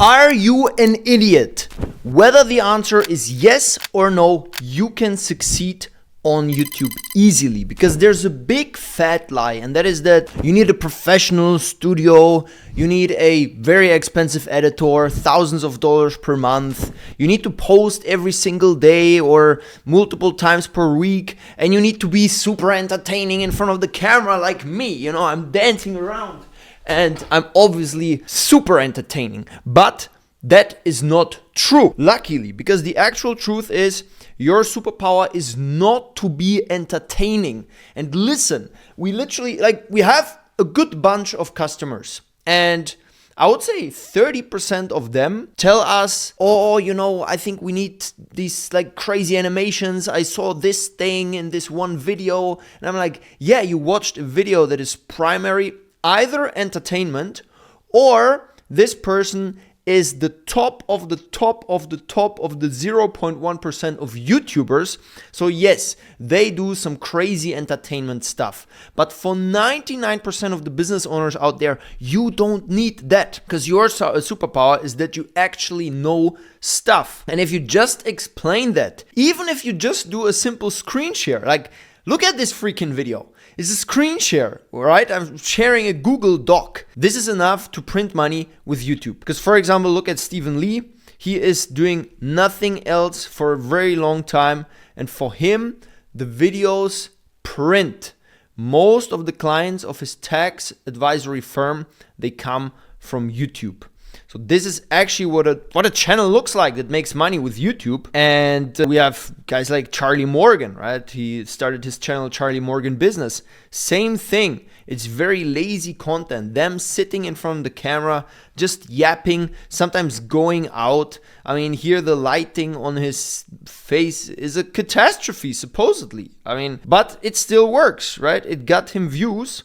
Are you an idiot? Whether the answer is yes or no, you can succeed on YouTube easily, because there's a big fat lie, and that is that you need a professional studio, you need a very expensive editor, thousands of dollars per month, you need to post every single day or multiple times per week, and you need to be super entertaining in front of the camera like me. You know, I'm dancing around and I'm obviously super entertaining, but that is not true, luckily, because the actual truth is your superpower is not to be entertaining. And listen, we have a good bunch of customers, and I would say 30% of them tell us, oh, you know, I think we need these like crazy animations. I saw this thing in this one video. And I'm like, yeah, you watched a video that is primary either entertainment, or this person is the top of the top of the top of the 0.1% of YouTubers. So yes, they do some crazy entertainment stuff. But for 99% of the business owners out there, you don't need that, because your superpower is that you actually know stuff. And if you just explain that, even if you just do a simple screen share, like look at this freaking video. It's a screen share, right? I'm sharing a Google Doc. This is enough to print money with YouTube. Because, for example, look at Stephen Lee. He is doing nothing else for a very long time. And for him, the videos print. Most of the clients of his tax advisory firm, they come from YouTube. So this is actually what a channel looks like that makes money with YouTube. And we have guys like Charlie Morgan, right? He started his channel, Charlie Morgan Business. Same thing. It's very lazy content. Them sitting in front of the camera, just yapping, sometimes going out. I mean, here the lighting on his face is a catastrophe, supposedly. I mean, but it still works, right? It got him views.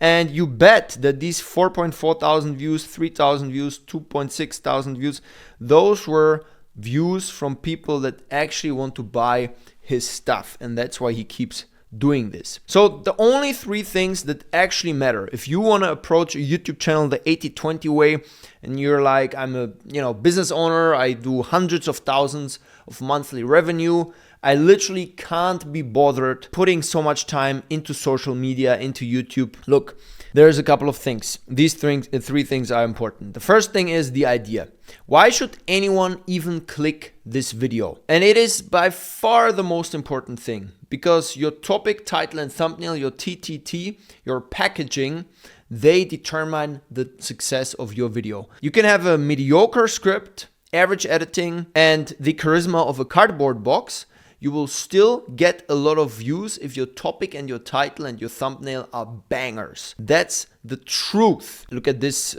And you bet that these 4.4 thousand views, 3,000 views, 2.6 thousand views, those were views from people that actually want to buy his stuff. And that's why he keeps doing this. So the only three things that actually matter, if you want to approach a YouTube channel the 80-20 way, and you're like, I'm a business owner, I do hundreds of thousands of monthly revenue, I literally can't be bothered putting so much time into social media, into YouTube. Look, there's a couple of things. These three things are important. The first thing is the idea. Why should anyone even click this video? And it is by far the most important thing, because your topic, title, and thumbnail, your TTT, your packaging, they determine the success of your video. You can have a mediocre script, average editing, and the charisma of a cardboard box. You will still get a lot of views if your topic and your title and your thumbnail are bangers. That's the truth. Look at this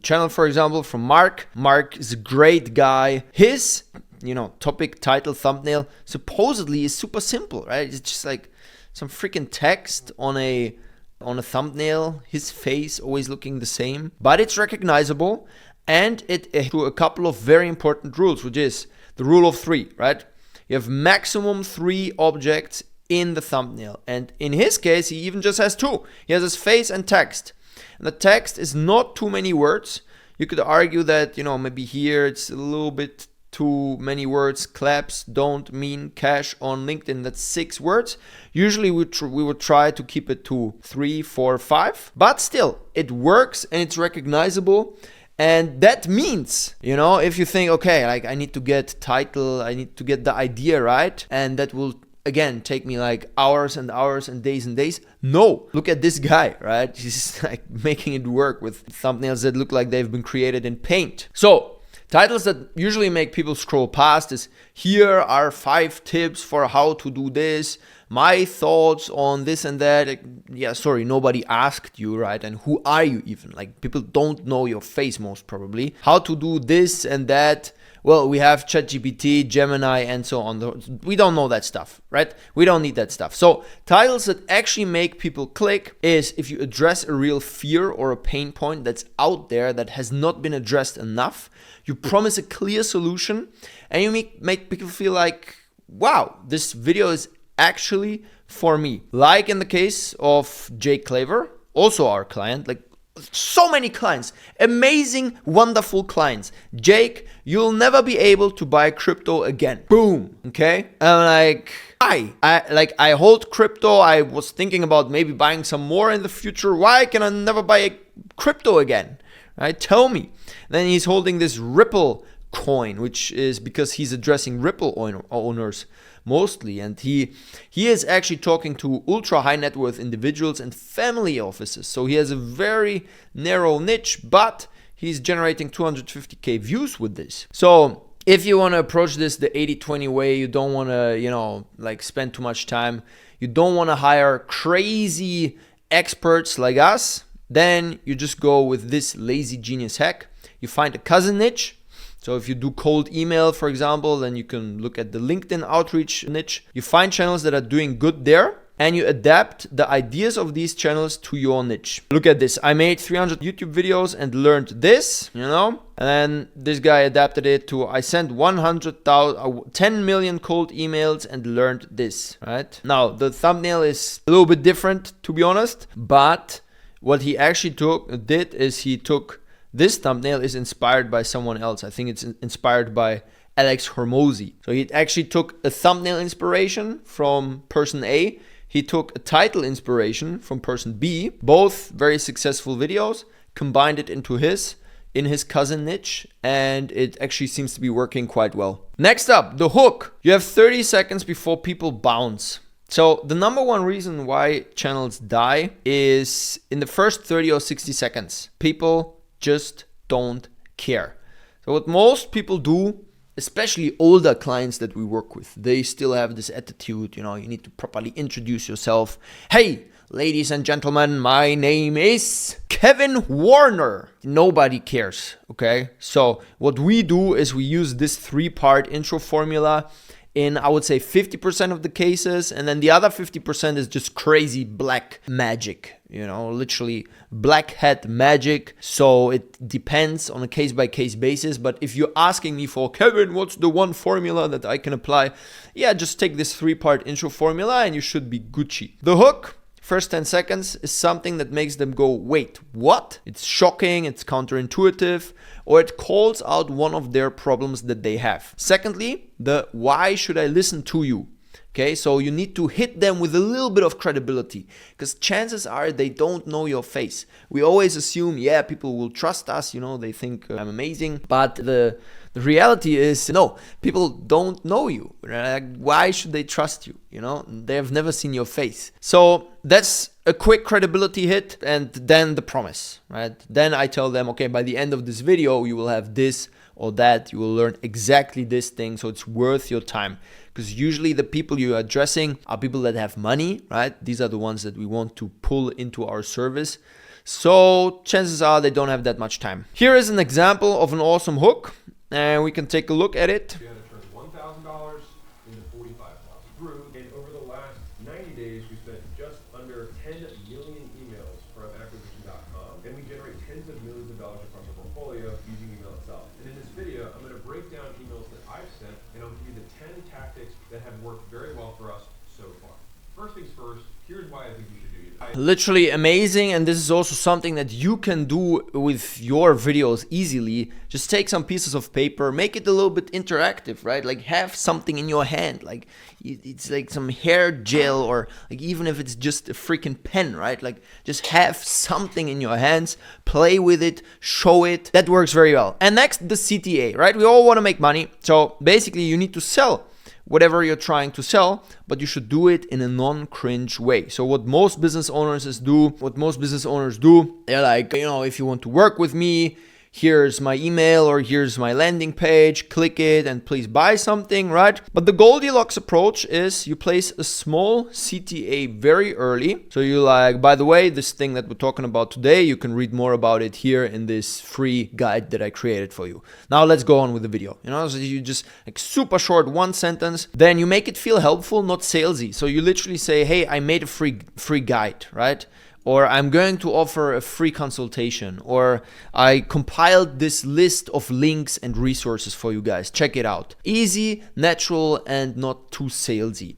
channel, for example, from Mark. Mark is a great guy. His, topic, title, thumbnail supposedly is super simple, right? It's just like some freaking text on a thumbnail, his face always looking the same, but it's recognizable, and it through a couple of very important rules, which is the rule of 3, right? You have maximum 3 objects in the thumbnail. And in his case, he even just has 2. He has his face and text. And the text is not too many words. You could argue that, maybe here it's a little bit too many words. Claps don't mean cash on LinkedIn. That's 6 words. Usually we would try to keep it to 3, 4, 5. But still, it works and it's recognizable. And that means, if you think, okay, like I need to get title, I need to get the idea right, and that will, again, take me like hours and hours and days. No, look at this guy, right? He's like making it work with thumbnails that look like they've been created in Paint. So titles that usually make people scroll past is, here are 5 tips for how to do this. My thoughts on this and that. Yeah, sorry, nobody asked you, right? And who are you even? Like, people don't know your face most probably. How to do this and that. Well, we have ChatGPT, Gemini, and so on. We don't know that stuff, right? We don't need that stuff. So titles that actually make people click is if you address a real fear or a pain point that's out there that has not been addressed enough. You promise a clear solution, and you make people feel like, wow, this video is actually for me. Like in the case of Jake Claver, also our client. Like, So many clients, amazing, wonderful clients. Jake, you'll never be able to buy crypto again. Boom. Okay. I'm like, I hold crypto. I was thinking about maybe buying some more in the future. Why can I never buy a crypto again? Right? Tell me. Then he's holding this Ripple coin, which is because he's addressing Ripple owners mostly, and he is actually talking to ultra high net worth individuals and family offices. So he has a very narrow niche, but he's generating 250k views with this. So if you want to approach this the 80-20 way, you don't want to, like spend too much time, you don't want to hire crazy experts like us, then you just go with this lazy genius hack. You find a cousin niche. So if you do cold email, for example, then you can look at the LinkedIn outreach niche. You find channels that are doing good there, and you adapt the ideas of these channels to your niche. Look at this. I made 300 YouTube videos and learned this, and then this guy adapted it to, I sent 10 million cold emails and learned this, right? Now, the thumbnail is a little bit different, to be honest, but what he actually did is he took this thumbnail is inspired by someone else. I think it's inspired by Alex Hormozy. So he actually took a thumbnail inspiration from person A. He took a title inspiration from person B. Both very successful videos. Combined it in his cousin niche, and it actually seems to be working quite well. Next up, the hook. You have 30 seconds before people bounce. So the number one reason why channels die is in the first 30 or 60 seconds. People just don't care. So what most people do, especially older clients that we work with, they still have this attitude, you need to properly introduce yourself. Hey, ladies and gentlemen, my name is Kevin Warner. Nobody cares, okay? So what we do is we use this 3-part intro formula in, I would say, 50% of the cases, and then the other 50% is just crazy black magic, literally black hat magic. So it depends on a case-by-case basis, but if you're asking me for, Kevin, what's the one formula that I can apply? Yeah, just take this 3-part intro formula and you should be Gucci. The hook, first 10 seconds, is something that makes them go, wait, what? It's shocking, it's counterintuitive, or it calls out one of their problems that they have. Secondly, the why should I listen to you? Okay, so you need to hit them with a little bit of credibility, because chances are they don't know your face. We always assume, people will trust us, they think I'm amazing, but the reality is, no, people don't know you. Like, why should they trust you? They've never seen your face. So that's a quick credibility hit, and then the promise, right? Then I tell them, okay, by the end of this video, you will have this or that. You will learn exactly this thing, so it's worth your time. Because usually the people you're addressing are people that have money, right? These are the ones that we want to pull into our service. So chances are they don't have that much time. Here is an example of an awesome hook, and we can take a look at it. We had to turn $1,000 into $45,000. Through, and over the last 90 days, we spent just under 10 million emails from acquisition.com, and we generate tens of millions of dollars across our portfolio using email itself. And in this video, I'm going to break down emails that I've sent, and I'll give you the 10 tactics that have worked very well for us so far. First things first, here's why I think you should do it. Literally amazing, and this is also something that you can do with your videos easily. Just take some pieces of paper, make it a little bit interactive, right? Like have something in your hand, like it's like some hair gel, or like even if it's just a freaking pen, right? Like just have something in your hands, play with it, show it. That works very well. And next, the CTA, right? We all want to make money, so basically you need to sell whatever you're trying to sell, but you should do it in a non-cringe way. So what most business owners do, they're like, if you want to work with me, here's my email or here's my landing page, click it and please buy something, right? But the Goldilocks approach is you place a small CTA very early. So you like, by the way, this thing that we're talking about today, you can read more about it here in this free guide that I created for you. Now let's go on with the video. So you just like super short, one sentence, then you make it feel helpful, not salesy. So you literally say, hey, I made a free guide, right? Or I'm going to offer a free consultation, or I compiled this list of links and resources for you guys. Check it out. Easy, natural, and not too salesy.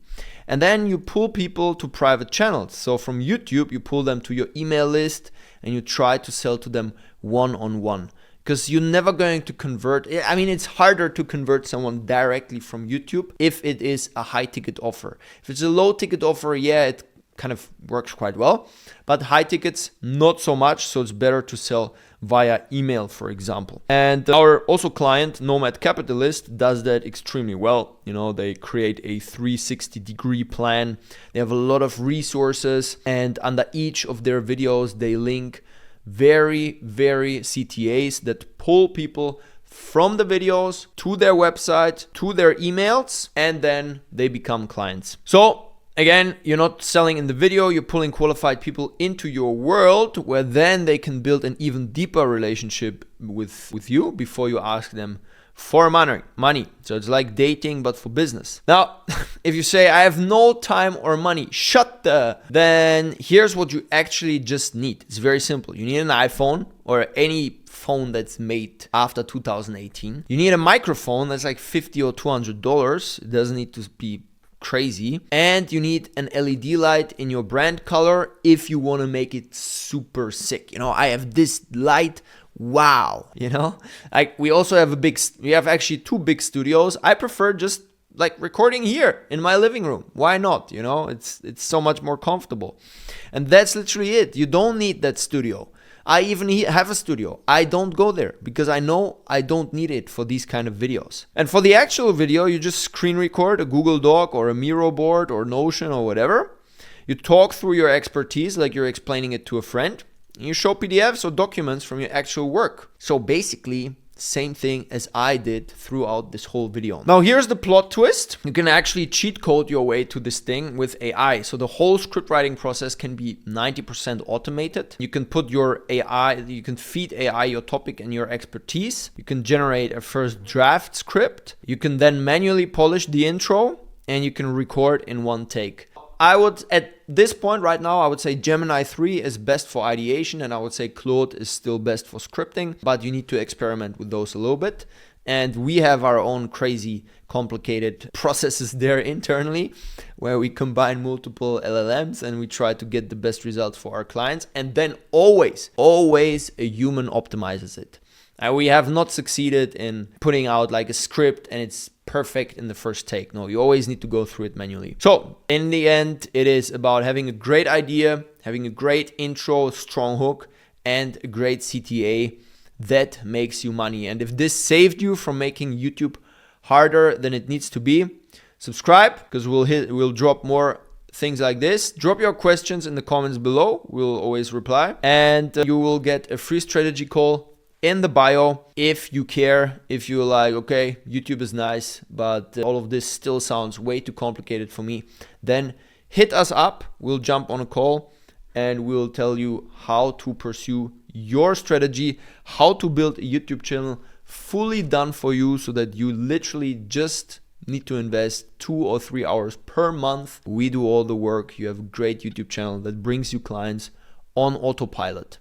And then you pull people to private channels. So from YouTube, you pull them to your email list, and you try to sell to them one-on-one. Because you're never going to convert. I mean, it's harder to convert someone directly from YouTube if it is a high ticket offer. If it's a low ticket offer, yeah, it kind of works quite well. But high tickets, not so much. So it's better to sell via email, for example. And our also client, Nomad Capitalist, does that extremely well. You know, they create a 360-degree plan. They have a lot of resources. And under each of their videos, they link very CTAs that pull people from the videos to their website, to their emails, and then they become clients. So again, you're not selling in the video, you're pulling qualified people into your world where then they can build an even deeper relationship with you before you ask them for money. So it's like dating, but for business. Now, if you say, I have no time or money, then here's what you actually just need. It's very simple. You need an iPhone or any phone that's made after 2018. You need a microphone that's like $50 or $200. It doesn't need to be crazy. And you need an LED light in your brand color if you want to make it super sick. You know, I have this light. Wow. You know, like we also have we have actually 2 big studios. I prefer just like recording here in my living room. Why not? You know, it's so much more comfortable. And that's literally it. You don't need that studio. I even have a studio. I don't go there because I know I don't need it for these kind of videos. And for the actual video, you just screen record a Google Doc or a Miro board or Notion or whatever. You talk through your expertise like you're explaining it to a friend. You show PDFs or documents from your actual work. So basically, same thing as I did throughout this whole video. Now here's the plot twist. You can actually cheat code your way to this thing with AI. So the whole script writing process can be 90% automated. You can put your AI, you can feed AI your topic and your expertise. You can generate a first draft script. You can then manually polish the intro and you can record in one take. I would, at this point right now, I would say Gemini 3 is best for ideation and I would say Claude is still best for scripting, but you need to experiment with those a little bit. And we have our own crazy, complicated processes there internally where we combine multiple LLMs and we try to get the best results for our clients. And then always a human optimizes it. We have not succeeded in putting out like a script and it's perfect in the first take. No, you always need to go through it manually. So in the end, it is about having a great idea, having a great intro, strong hook, and a great CTA that makes you money. And if this saved you from making YouTube harder than it needs to be, subscribe because we'll drop more things like this. Drop your questions in the comments below. We'll always reply. And you will get a free strategy call in the bio if you care, if you're like, okay, YouTube is nice, but all of this still sounds way too complicated for me, then hit us up. We'll jump on a call and we'll tell you how to pursue your strategy, how to build a YouTube channel fully done for you so that you literally just need to invest 2 or 3 hours per month. We do all the work. You have a great YouTube channel that brings you clients on autopilot.